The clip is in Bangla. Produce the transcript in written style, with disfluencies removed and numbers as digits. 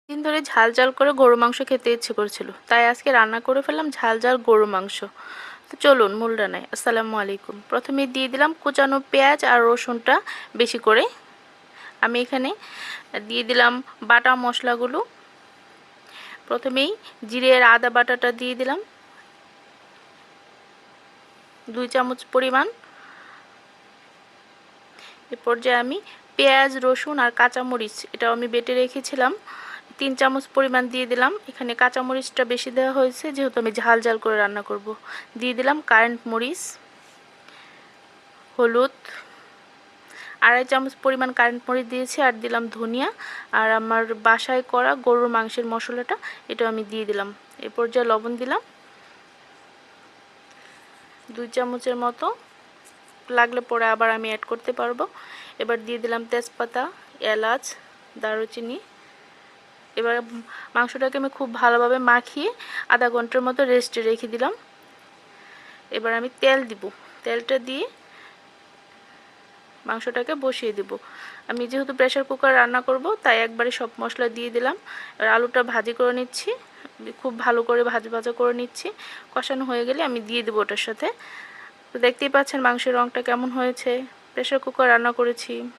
দিন ধরে ঝাল ঝাল করে গরু মাংস খেতে ইচ্ছে করছিল, তাই আজকে রান্না করে ফেললাম ঝাল ঝাল গরু মাংস। তো চলুন মূল রান্নায়। আসসালামু আলাইকুম। প্রথমে দিয়ে দিলাম কুচানো পেঁয়াজ আর রসুনটা বেশি করে। আমি এখানে দিয়ে দিলাম বাটা মশলাগুলো। প্রথমেই জিরে আর আদা বাটাটা দিয়ে দিলাম 2 চামচ পরিমাণ। এ পর্যায়ে আমি পেঁয়াজ, রসুন আর কাঁচামরিচ এটাও আমি বেটে রেখেছিলাম 3 চামচ পরিমাণ দিয়ে দিলাম। এখানে কাঁচামরিচটা বেশি দেওয়া হয়েছে যেহেতু আমি ঝাল ঝাল করে রান্না করব। দিয়ে দিলাম কারেন্ট মরিচ, হলুদ 2.5 চামচ পরিমাণ কারেন্ট মরিচ দিয়েছি, আর দিলাম ধনিয়া আর আমার বাসায় করা গরুর মাংসের মশলাটা এটা আমি দিয়ে দিলাম। এ পর্যায়ে লবণ দিলাম 2 চামচের মতো, লাগলে পরে আবার আমি অ্যাড করতে পারবো। এবার দিয়ে দিলাম তেজপাতা, এলাচ, দারুচিনি। এবার মাংসটাকে আমি খুব ভালোভাবে মাখিয়ে আধা ঘন্টার মতো রেস্টে রেখে দিলাম। এবার আমি তেল দিব, তেলটা দিয়ে মাংসটাকে বসিয়ে দেব। আমি যেহেতু প্রেসার কুকার রান্না করব তাই একবারে সব মশলা দিয়ে দিলাম। এবার আলুটা ভাজি করে নিচ্ছি, খুব ভালো করে ভাজা করে নিচ্ছি। কষানো হয়ে গেলে আমি দিয়ে দেবো ওটার সাথে। তো দেখতেই পাচ্ছেন মাংসের রঙটা কেমন হয়েছে। প্রেসার কুকার রান্না করেছি।